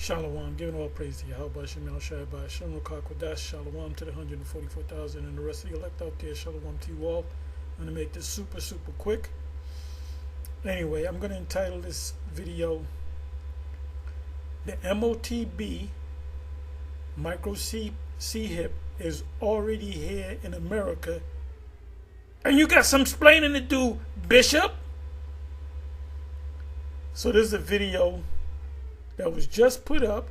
Shalom, giving all praise to Yahweh, Shemal Shabbat, Shalom Kakwadash, Shalom to the 144,000 and the rest of the elect out there, Shalom to you all. I'm going to make this super quick. Anyway, I'm going to entitle this video, The MOTB Micro C-Hip is already here in America, and you got some explaining to do, Bishop. So this is a video that was just put up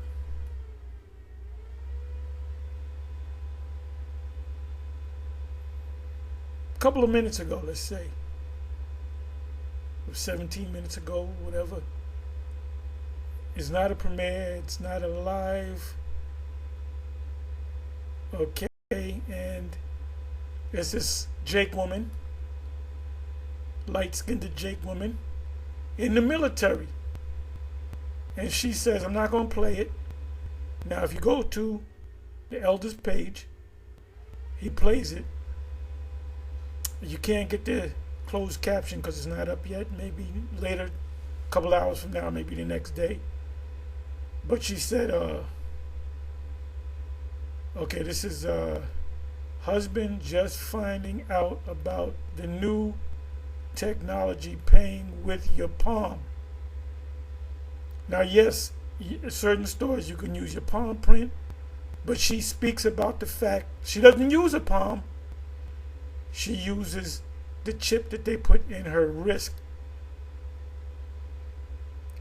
a couple of minutes ago, let's say, 17 minutes ago, whatever. It's not a premiere, it's not a live. Okay, and it's this Jake woman, light-skinned Jake woman in the military. And she says, I'm not going to play it. Now, if you go to the Elder's page, he plays it. You can't get the closed caption because it's not up yet. Maybe later, a couple hours from now, maybe the next day. But she said, okay, this is husband just finding out about the new technology paying with your palm. Now, yes, certain stores you can use your palm print, but she speaks about the fact she doesn't use a palm. She uses the chip that they put in her wrist.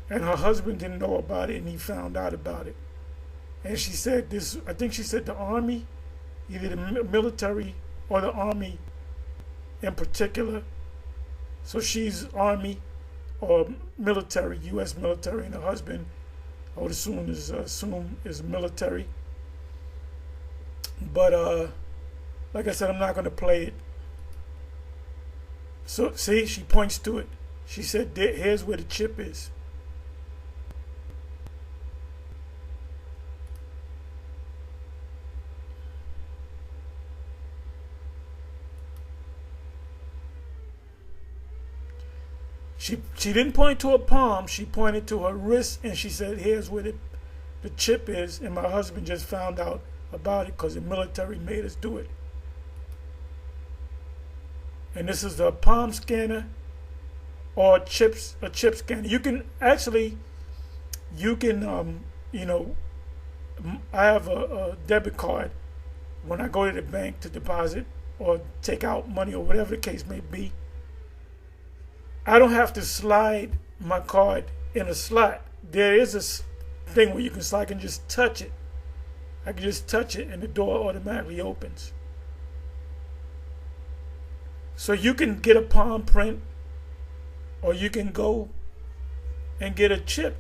And her husband didn't know about it, and he found out about it. And she said this, I think she said the Army, either the military or the Army in particular. So she's Army or military, U.S. military, and her husband, I would assume is military. But like I said, I'm not going to play it. So see, she points to it. She said, here's where the chip is. She didn't point to her palm, she pointed to her wrist, and she said, here's where the chip is, and my husband just found out about it because the military made us do it. And this is the palm scanner or a chip scanner. You can actually, you know, I have a debit card when I go to the bank to deposit or take out money or whatever the case may be. I don't have to slide my card in a slot. There is a thing where you can slide, I can just touch it. I can just touch it and the door automatically opens. So you can get a palm print or you can go and get a chip.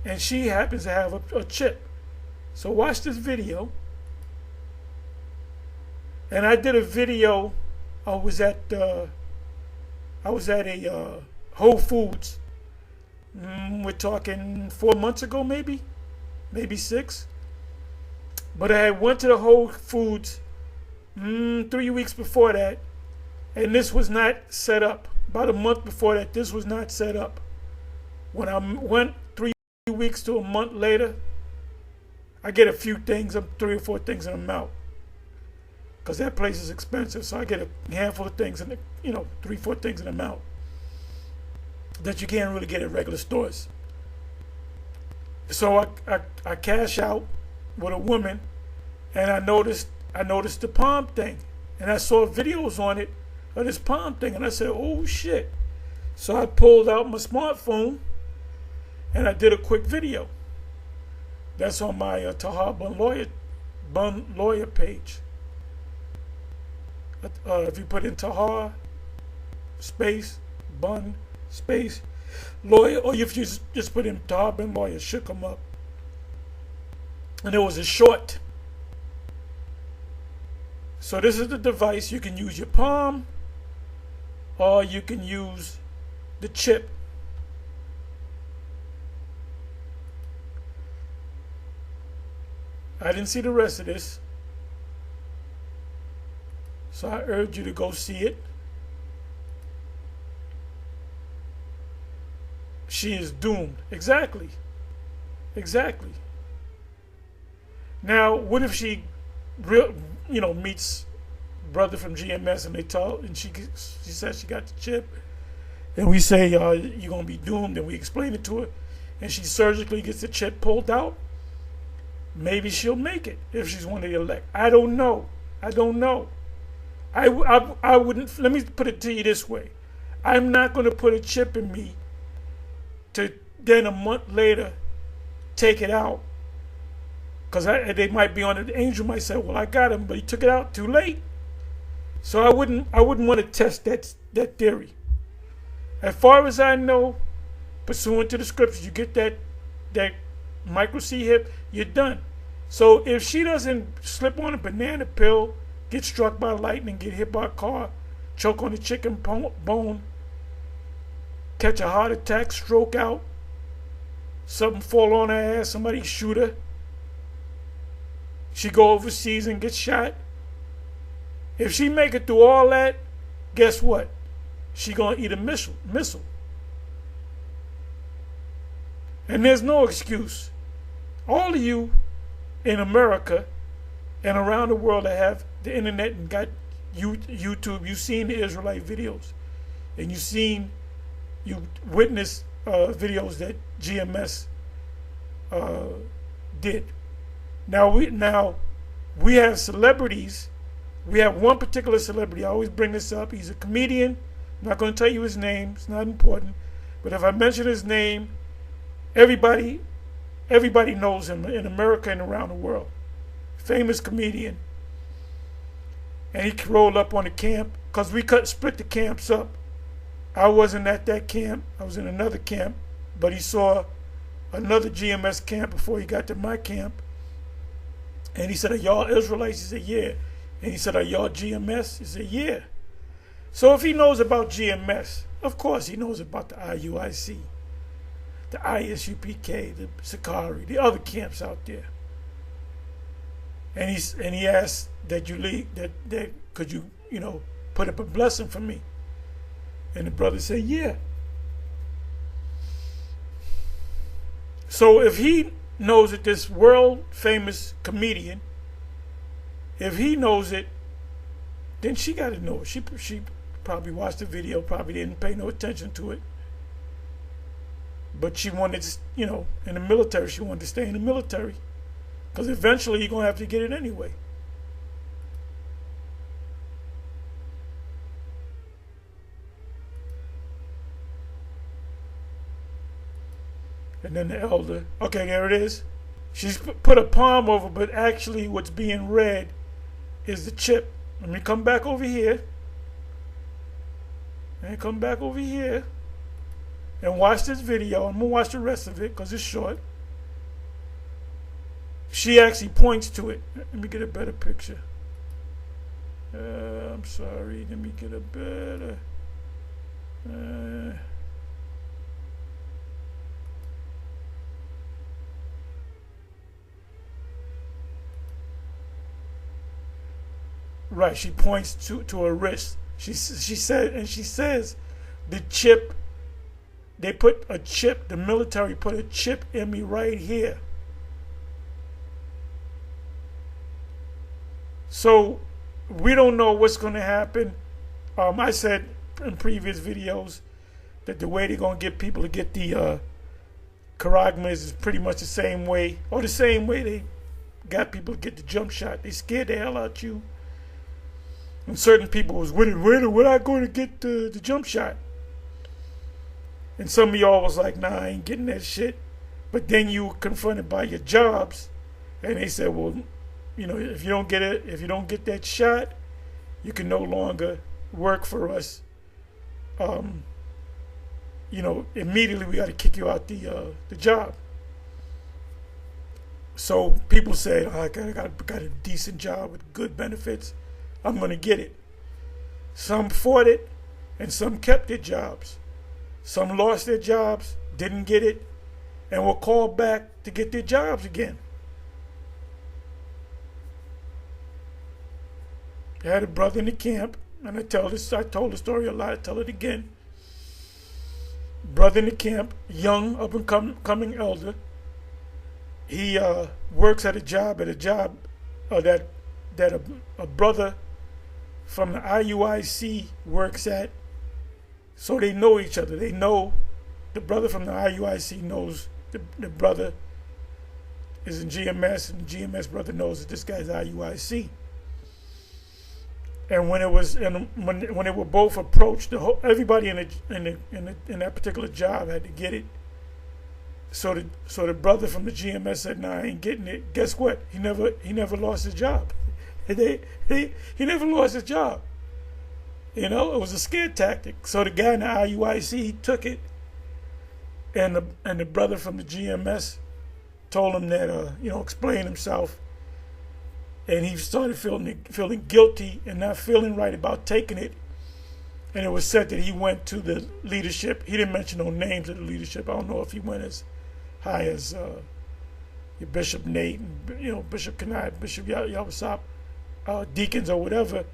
And she happens to have a chip. So watch this video. And I did a video, I was at a Whole Foods. We're talking 4 months ago, maybe 6. But I went to the Whole Foods 3 weeks before that, and this was not set up. About a month before that, this was not set up. When I went 3 weeks to a month later, I get a few things, 3 or 4 things, and I'm out. Because that place is expensive, so I get a handful of things, and 3, 4 things, and I'm out. That you can't really get at regular stores. So I cash out with a woman, and I noticed the palm thing, and I saw videos on it of this palm thing, and I said, oh shit. So I pulled out my smartphone, and I did a quick video. That's on my Tahar Bun Lawyer page. If you put in Tahar space Bun space Lawyer, or if you just put in Tahar Bun Lawyer, it should come up. And it was a short. So this is the device. You can use your palm or you can use the chip. I didn't see the rest of this, so I urge you to go see it. She is doomed. Exactly. Now, what if she, meets brother from GMS and they tell, and she says she got the chip, and we say you're gonna be doomed, and we explain it to her, and she surgically gets the chip pulled out. Maybe she'll make it if she's one of the elect. I don't know. I wouldn't. Let me put it to you this way: I'm not going to put a chip in me to then a month later take it out, because they might be on it. The angel might say, "Well, I got him, but he took it out too late." So I wouldn't want to test that theory. As far as I know, pursuant to the scriptures, you get that micro C hip, you're done. So if she doesn't slip on a banana pill, get struck by lightning, get hit by a car, choke on a chicken bone, catch a heart attack, stroke out, something fall on her ass, somebody shoot her, she go overseas and get shot. If she make it through all that, guess what? She gonna eat a missile. And there's no excuse. All of you in America and around the world that have the internet and got YouTube, you've seen the Israelite videos, and you witnessed videos that GMS did. Now we have celebrities. We have one particular celebrity. I always bring this up. He's a comedian. I'm not going to tell you his name. It's not important. But if I mention his name, everybody knows him in America and around the world. Famous comedian. And he rolled up on the camp because we split the camps up. I wasn't at that camp. I was in another camp. But he saw another GMS camp before he got to my camp. And he said, "Are y'all Israelites?" He said, "Yeah." And he said, "Are y'all GMS?" He said, "Yeah." So if he knows about GMS, of course he knows about the IUIC, the ISUPK, the Sakari, the other camps out there. And he asked that you leave, that could you put up a blessing for me? And the brother said, "Yeah." So if he knows that this world famous comedian, if he knows it, then she got to know it. She probably watched the video, probably didn't pay no attention to it. But she wanted to, in the military, she wanted to stay in the military. Because eventually you're going to have to get it anyway. And then the elder, okay, there it is. She's put a palm over, but actually what's being read is the chip. Let me come back over here. And come back over here. And watch this video. I'm going to watch the rest of it because it's short. She actually points to it. Let me get a better picture. I'm sorry. Let me get a better... Right, she points to her wrist. She says the chip, they put a chip, the military put a chip in me right here. So we don't know what's going to happen. I said in previous videos that the way they're going to get people to get the charagmas is pretty much the same way, or the same way they got people to get the jump shot. They scared the hell out you. And certain people was, when I going to get the jump shot? And some of y'all was like, nah, I ain't getting that shit. But then you were confronted by your jobs, and they said, well, if you don't get that shot, you can no longer work for us. Immediately we got to kick you out the job. So people say, I got a decent job with good benefits. I'm going to get it. Some fought it, and some kept their jobs. Some lost their jobs, didn't get it, and were called back to get their jobs again. I had a brother in the camp, and I told the story a lot, I tell it again. Brother in the camp, young, up and coming elder. he works at a job that a brother from the IUIC works at. So they know each other. They know the brother from the IUIC knows the brother is in GMS, and the GMS brother knows that this guy's IUIC. And when they were both approached, everybody in that particular job had to get it. So the brother from the GMS said, "Nah, I ain't getting it." Guess what? He never lost his job. He never lost his job. You know, it was a scare tactic. So the guy in the IUIC, he took it, and the brother from the GMS told him that explain himself, and he started feeling guilty and not feeling right about taking it. And it was said that he went to the leadership. He didn't mention no names of the leadership. I don't know if he went as high as your Bishop Nate, and, Bishop Kanai, Bishop Yawasop, deacons or whatever.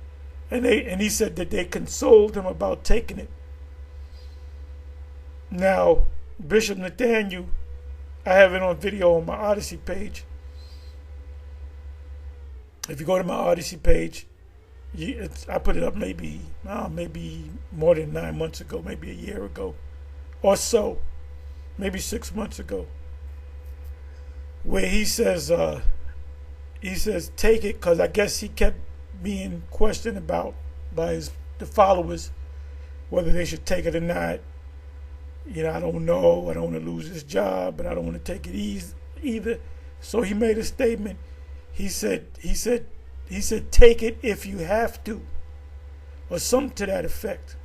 And he said that they consoled him about taking it. Now, Bishop Nathaniel, I have it on video on my Odyssey page. If you go to my Odyssey page, I put it up maybe more than 9 months ago, maybe a year ago or so, maybe 6 months ago, where he says take it, because I guess he kept being questioned about by the followers whether they should take it or not. I don't know. I don't want to lose this job, but I don't want to take it either. So he made a statement. He said, take it if you have to, or something to that effect.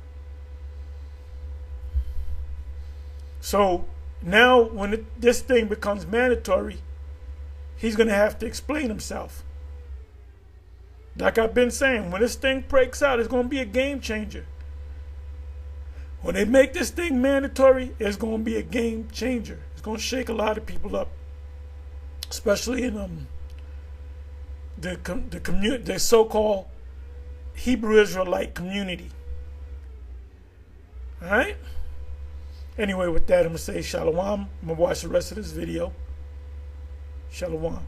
So now when this thing becomes mandatory, he's going to have to explain himself. Like I've been saying, when this thing breaks out, it's going to be a game changer. When they make this thing mandatory, it's going to be a game changer. It's going to shake a lot of people up, especially in the so-called Hebrew Israelite community. All right? Anyway, with that, I'm going to say shalom. I'm going to watch the rest of this video. Shalom.